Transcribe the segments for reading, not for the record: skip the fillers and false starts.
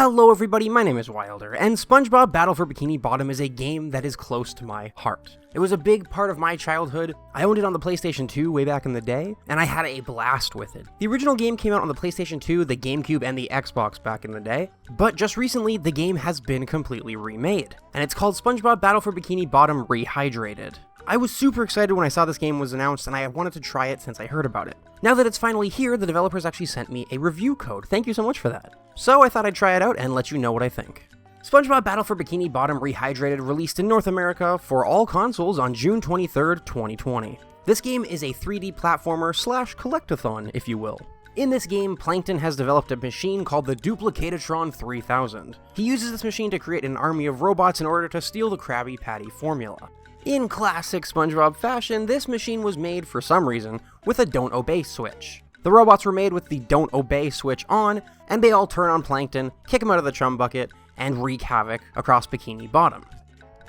Hello everybody, my name is Wilder, and SpongeBob Battle for Bikini Bottom is a game that is close to my heart. It was a big part of my childhood. I owned it on the PlayStation 2 way back in the day, and I had a blast with it. The original game came out on the PlayStation 2, the GameCube, and the Xbox back in the day, but just recently the game has been completely remade, and it's called SpongeBob Battle for Bikini Bottom Rehydrated. I was super excited when I saw this game was announced, and I wanted to try it since I heard about it. Now that it's finally here, the developers actually sent me a review code. Thank you so much for that. So I thought I'd try it out and let you know what I think. SpongeBob Battle for Bikini Bottom Rehydrated released in North America for all consoles on June 23rd, 2020. This game is a 3D platformer / collectathon, if you will. In this game, Plankton has developed a machine called the Duplicatatron 3000. He uses this machine to create an army of robots in order to steal the Krabby Patty formula. In classic SpongeBob fashion, this machine was made, for some reason, with a don't obey switch. The robots were made with the don't obey switch on, and they all turn on Plankton, kick him out of the chum bucket, and wreak havoc across Bikini Bottom.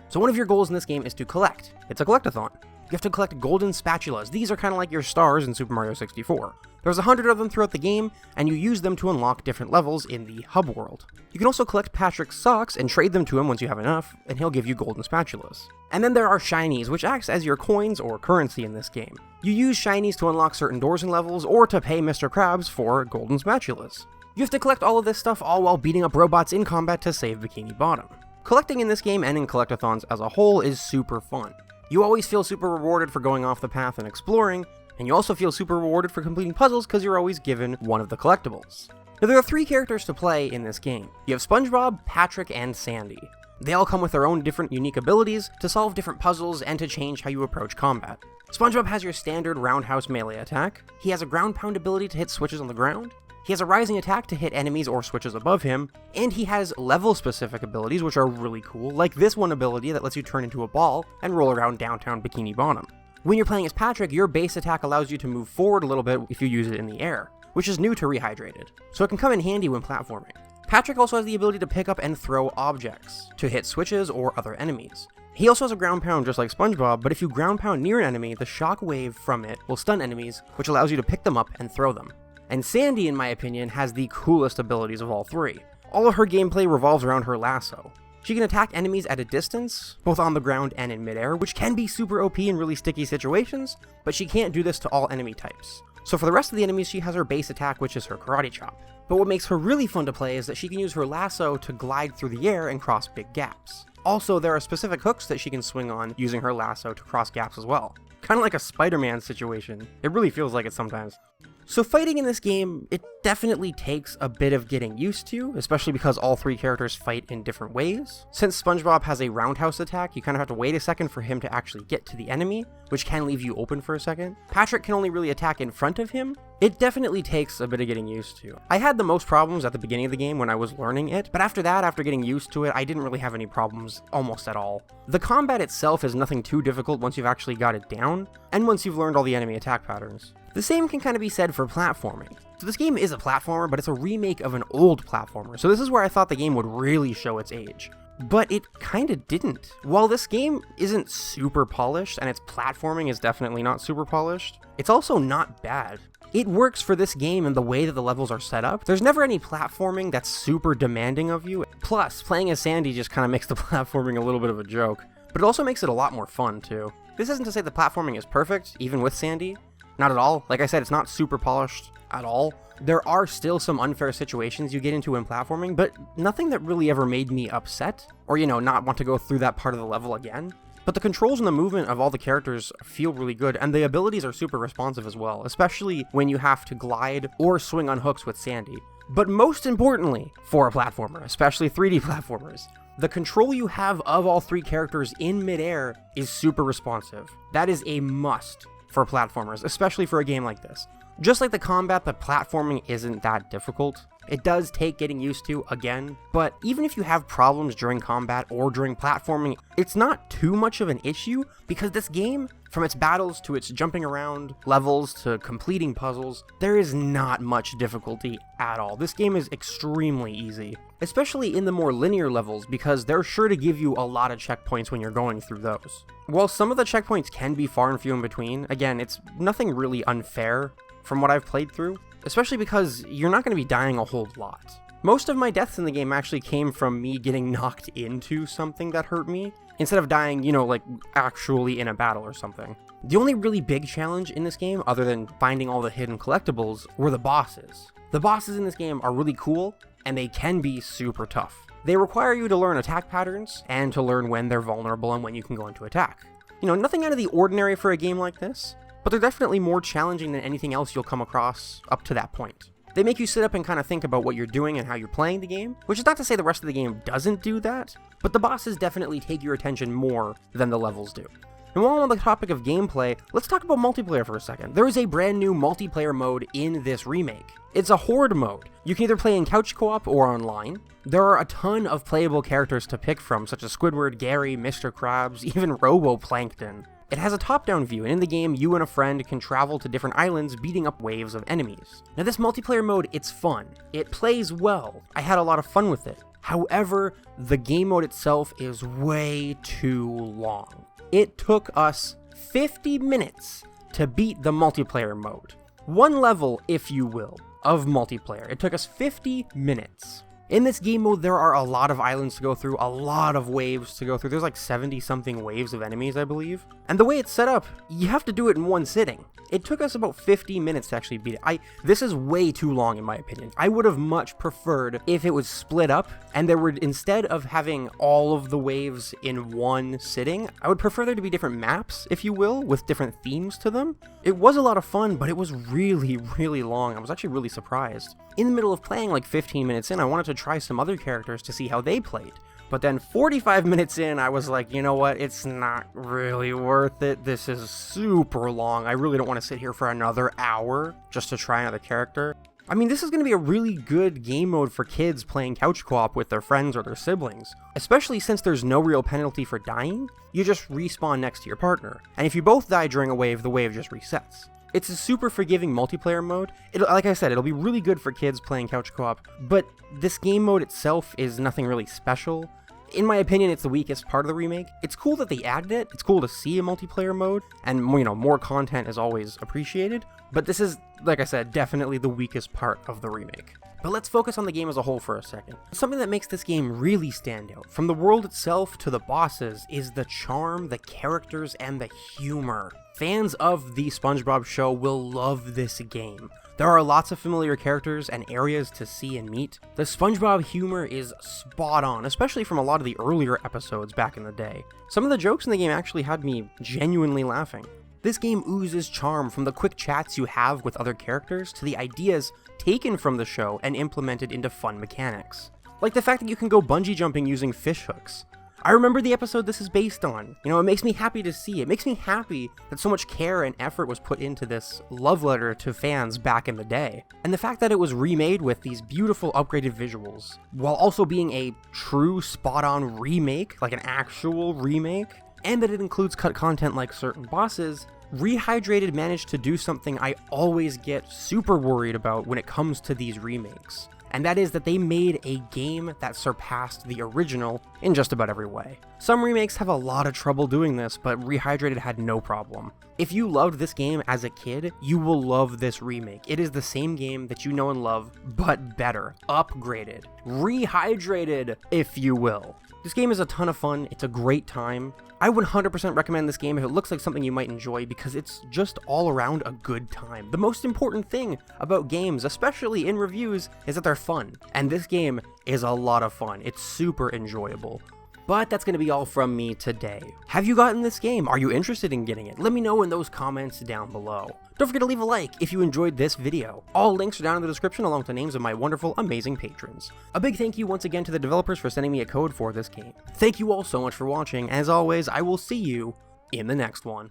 So one of your goals in this game is to collect. It's a collectathon. You have to collect golden spatulas. These are kind of like your stars in Super Mario 64. There's 100 of them throughout the game, and you use them to unlock different levels in the hub world. You can also collect Patrick's socks and trade them to him once you have enough, and he'll give you golden spatulas. And then there are shinies, which acts as your coins or currency in this game. You use shinies to unlock certain doors and levels, or to pay Mr. Krabs for golden spatulas. You have to collect all of this stuff all while beating up robots in combat to save Bikini Bottom. Collecting in this game and in collectathons as a whole is super fun. You always feel super rewarded for going off the path and exploring, and you also feel super rewarded for completing puzzles because you're always given one of the collectibles. Now there are 3 characters to play in this game. You have SpongeBob, Patrick, and Sandy. They all come with their own different unique abilities to solve different puzzles and to change how you approach combat. SpongeBob has your standard roundhouse melee attack. He has a ground pound ability to hit switches on the ground. He has a rising attack to hit enemies or switches above him, and he has level-specific abilities which are really cool, like this one ability that lets you turn into a ball and roll around downtown Bikini Bottom. When you're playing as Patrick, your base attack allows you to move forward a little bit if you use it in the air, which is new to Rehydrated, so it can come in handy when platforming. Patrick also has the ability to pick up and throw objects, to hit switches or other enemies. He also has a ground pound just like SpongeBob, but if you ground pound near an enemy, the shock wave from it will stun enemies, which allows you to pick them up and throw them. And Sandy, in my opinion, has the coolest abilities of all 3. All of her gameplay revolves around her lasso. She can attack enemies at a distance, both on the ground and in midair, which can be super OP in really sticky situations, but she can't do this to all enemy types. So for the rest of the enemies, she has her base attack, which is her karate chop. But what makes her really fun to play is that she can use her lasso to glide through the air and cross big gaps. Also, there are specific hooks that she can swing on using her lasso to cross gaps as well. Kind of like a Spider-Man situation. It really feels like it sometimes. So fighting in this game, it definitely takes a bit of getting used to, especially because all 3 characters fight in different ways. Since SpongeBob has a roundhouse attack, you kind of have to wait a second for him to actually get to the enemy, which can leave you open for a second. Patrick can only really attack in front of him. It definitely takes a bit of getting used to. I had the most problems at the beginning of the game when I was learning it, but after that, after getting used to it, I didn't really have any problems almost at all. The combat itself is nothing too difficult once you've actually got it down, and once you've learned all the enemy attack patterns. The same can kind of be said for platforming. So this game is a platformer, but it's a remake of an old platformer, so this is where I thought the game would really show its age. But it kinda didn't. While this game isn't super polished, and its platforming is definitely not super polished, it's also not bad. It works for this game and the way that the levels are set up. There's never any platforming that's super demanding of you. Plus, playing as Sandy just kinda makes the platforming a little bit of a joke, but it also makes it a lot more fun too. This isn't to say the platforming is perfect, even with Sandy. Not at all. Like I said, it's not super polished at all. There are still some unfair situations you get into in platforming, but nothing that really ever made me upset, or not want to go through that part of the level again. But the controls and the movement of all the characters feel really good, and the abilities are super responsive as well, especially when you have to glide or swing on hooks with Sandy. But most importantly, for a platformer, especially 3D platformers, the control you have of all 3 characters in midair is super responsive. That is a must for platformers, especially for a game like this. Just like the combat, the platforming isn't that difficult. It does take getting used to, again, but even if you have problems during combat or during platforming, it's not too much of an issue, because this game, from its battles to its jumping around levels to completing puzzles, there is not much difficulty at all. This game is extremely easy, especially in the more linear levels, because they're sure to give you a lot of checkpoints when you're going through those. While some of the checkpoints can be far and few in between, again, it's nothing really unfair from what I've played through, especially because you're not going to be dying a whole lot. Most of my deaths in the game actually came from me getting knocked into something that hurt me, instead of dying, like actually in a battle or something. The only really big challenge in this game, other than finding all the hidden collectibles, were the bosses. The bosses in this game are really cool, and they can be super tough. They require you to learn attack patterns, and to learn when they're vulnerable and when you can go into attack. Nothing out of the ordinary for a game like this, but they're definitely more challenging than anything else you'll come across up to that point. They make you sit up and kind of think about what you're doing and how you're playing the game, which is not to say the rest of the game doesn't do that, but the bosses definitely take your attention more than the levels do. And while on the topic of gameplay, let's talk about multiplayer for a second. There is a brand new multiplayer mode in this remake. It's a horde mode. You can either play in couch co-op or online. There are a ton of playable characters to pick from, such as Squidward, Gary, Mr. Krabs, even Roboplankton. It has a top-down view, and in the game, you and a friend can travel to different islands, beating up waves of enemies. Now, this multiplayer mode, it's fun. It plays well. I had a lot of fun with it. However, the game mode itself is way too long. It took us 50 minutes to beat the multiplayer mode. One level, if you will, of multiplayer. It took us 50 minutes. In this game mode, there are a lot of islands to go through, a lot of waves to go through. There's like 70-something waves of enemies, I believe. And the way it's set up, you have to do it in one sitting. It took us about 50 minutes to actually beat it. This is way too long in my opinion. I would have much preferred if it was split up and there were, instead of having all of the waves in one sitting, I would prefer there to be different maps, if you will, with different themes to them. It was a lot of fun, but it was really, really long. I was actually really surprised. In the middle of playing, like 15 minutes in, I wanted to try some other characters to see how they played. But then 45 minutes in, I was like, you know what, it's not really worth it. This is super long. I really don't want to sit here for another hour just to try another character. I mean, this is going to be a really good game mode for kids playing couch co-op with their friends or their siblings, especially since there's no real penalty for dying. You just respawn next to your partner, and if you both die during a wave, the wave just resets. It's a super forgiving multiplayer mode. Like I said, it'll be really good for kids playing couch co-op, but this game mode itself is nothing really special. In my opinion, it's the weakest part of the remake. It's cool that they added it. It's cool to see a multiplayer mode, and more content is always appreciated. But this is, like I said, definitely the weakest part of the remake. But let's focus on the game as a whole for a second. Something that makes this game really stand out, from the world itself to the bosses, is the charm, the characters, and the humor. Fans of the SpongeBob show will love this game. There are lots of familiar characters and areas to see and meet. The SpongeBob humor is spot on, especially from a lot of the earlier episodes back in the day. Some of the jokes in the game actually had me genuinely laughing. This game oozes charm, from the quick chats you have with other characters to the ideas taken from the show and implemented into fun mechanics. Like the fact that you can go bungee jumping using fish hooks. I remember the episode this is based on. It makes me happy to see. It makes me happy that so much care and effort was put into this love letter to fans back in the day. And the fact that it was remade with these beautiful upgraded visuals, while also being a true spot-on remake, like an actual remake, and that it includes cut content like certain bosses, Rehydrated managed to do something I always get super worried about when it comes to these remakes. And that is that they made a game that surpassed the original in just about every way. Some remakes have a lot of trouble doing this, but Rehydrated had no problem. If you loved this game as a kid, you will love this remake. It is the same game that you know and love, but better, upgraded, rehydrated, if you will. This game is a ton of fun, it's a great time. I would 100% recommend this game if it looks like something you might enjoy, because it's just all around a good time. The most important thing about games, especially in reviews, is that they're fun. And this game is a lot of fun. It's super enjoyable. But that's going to be all from me today. Have you gotten this game? Are you interested in getting it? Let me know in those comments down below. Don't forget to leave a like if you enjoyed this video. All links are down in the description along with the names of my wonderful, amazing patrons. A big thank you once again to the developers for sending me a code for this game. Thank you all so much for watching. As always, I will see you in the next one.